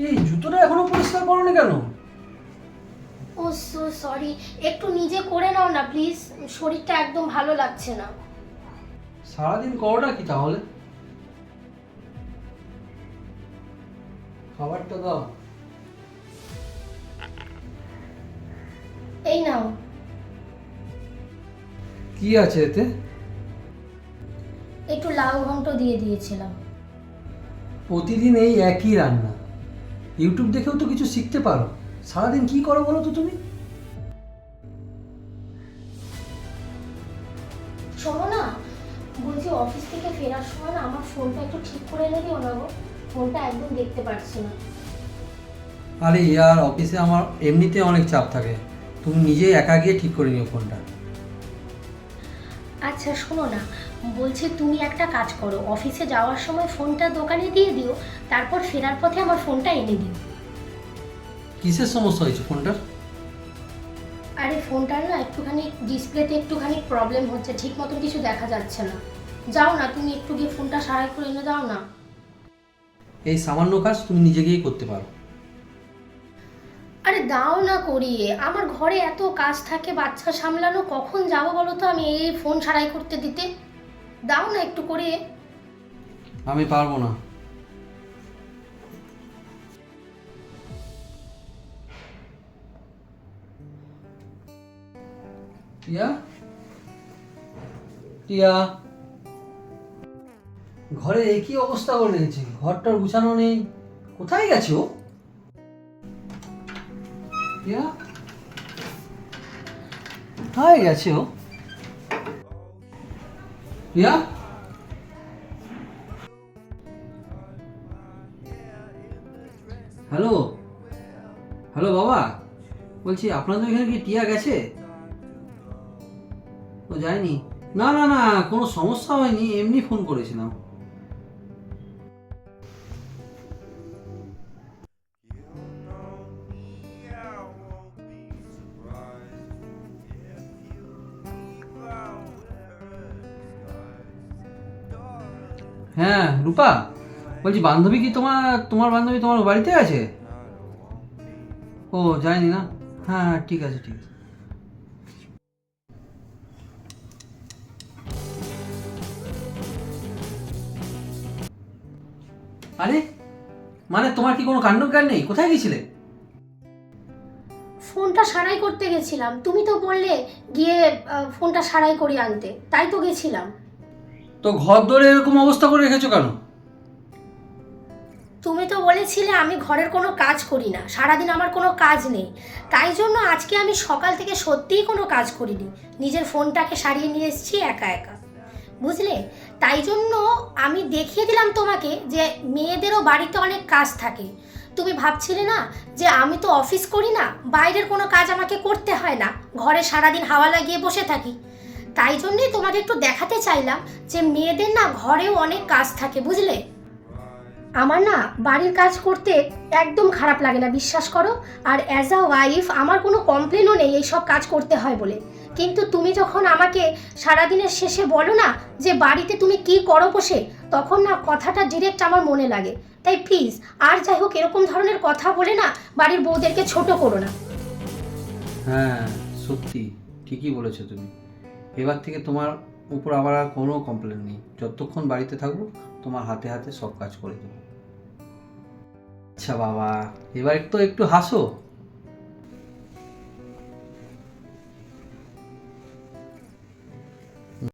এই জুতোটা এখনো পরিষ্কার করোনি কেন? ও সো সরি, একটু নিজে করে নাও না প্লিজ, শরীরটা একদম ভালো লাগছে না। সারাদিন করোটা কি তাহলে? খাবারটা দাও। এই নাও। কি আছে এতে? একটু লাউ ঘন্ট দিয়ে দিয়েছিলাম। প্রতিদিন এই একই রান্না, ইউটিউব দেখেও তো কিছু শিখতে পারো। সারাদিন কি করো বলো তো তুমি? শোনো না, বলছি অফিস থেকে ফেরার সময় না আমার ফোনটা একটু ঠিক করে এনে দিও না গো, ফোনটা একদম দেখতে পাচ্ছি না। আরে ইয়ার, অফিসে আমার এমনিতে অনেক চাপ থাকে, তুমি নিজেই একা গিয়ে ঠিক করে নিও ফোনটা। আচ্ছা শোনো না, বলছি তুমি একটা কাজ করো, অফিসে যাওয়ার সময় ফোনটা দোকানে দিয়ে দিও, তারপর ফেরার পথে আমার ফোনটা এনে দিও। কিসের সমস্যা হয়েছে ফোনটার? আরে ফোনটার না একটুখানি ডিসপ্লেতে একটুখানি প্রবলেম হচ্ছে, ঠিক মতন কিছু দেখা যাচ্ছে না। যাও না, তুমি একটু গিয়ে ফোনটা সারাই করে এনে দাও না। এই সামান্য কাজ তুমি নিজে গিয়েই করতে পারো। আরে দাও না করিয়ে, আমার ঘরে এত কাজ থাকে, বাচ্চা সামলানো, কখন যাবো বলো তো আমি এই ফোন সারাই করতে দিতে? দাও না একটু করে। আমি পারবো না। টিয়া, টিয়া, ঘরে একই অবস্থা করে রেখেছি, ঘরটার গুছানো নেই। কোথায় গেছে ও? টিয়া, কোথায় গেছে ও? টিয়া, হ্যালো, হ্যালো বাবা, বলছি আপনাদের এখানে কি টিয়া গেছে? ও যায়নি? না না না, কোনো সমস্যা হয়নি, এমনি ফোন করেছিলাম। হ্যাঁ রূপা, বলছি বান্ধবী কি তোমার তোমার বান্ধবী তোমার বাড়িতে আছে? ও যায়নি না? হ্যাঁ হ্যাঁ, ঠিক আছে ঠিক আছে। আরে মানে তোমার কি কোনো কাণ্ডজ্ঞান নেই? কোথায় গেছিলে? ফোনটা সারাই করতে গেছিলাম, তুমি তো বললে গিয়ে ফোনটা সারাই করে আনতে, তাই তো গেছিলাম। তো ঘর দরে এরকম অবস্থা করে রেখেছো কেন? তুমি তো বলেছিলে আমি ঘরের কোনো কাজ করি না, সারাদিন আমার কোনো কাজ নেই, তাই জন্য আজকে আমি সকাল থেকে সত্যিই কোনো কাজ করিনি, নিজের ফোনটাকে সারিয়ে নিয়ে এসেছি একা একা, বুঝলে? তাই জন্য আমি দেখিয়ে দিলাম তোমাকে যে মেয়েদেরও বাড়িতে অনেক কাজ থাকে। তুমি ভাবছিলে না যে আমি তো অফিস করি না, বাইরের কোনো কাজ আমাকে করতে হয় না, ঘরে সারাদিন হাওয়া লাগিয়ে বসে থাকি। তাই জন্যই তোমাকে একটু দেখাতে চাইলাম যে মেয়েদের না ঘরেও অনেক কাজ থাকে, বুঝলে? আমার না বাড়ির কাজ করতে একদম খারাপ লাগে না, বিশ্বাস করো। আর অ্যাজ আ ওয়াইফ আমার কোনো কমপ্লেনও নেই এইসব কাজ করতে হয় বলে। কিন্তু তুমি যখন আমাকে সারাদিনের শেষে বলো না যে বাড়িতে তুমি কি করো বসে, তখন না কথাটা ডিরেক্ট আমার মনে লাগে। তাই প্লিজ আর যাই হোক এরকম ধরনের কথা বলে না বাড়ির বউদেরকে ছোট করো না। হ্যাঁ সত্যি, ঠিকই বলেছো তুমি। এবার থেকে তোমার উপর আবার আর কোনো কমপ্লেন নেই, যতক্ষণ বাড়িতে থাকবো তোমার হাতে হাতে সব কাজ করে দেবো। আচ্ছা বাবা, এবার একটু একটু হাসো।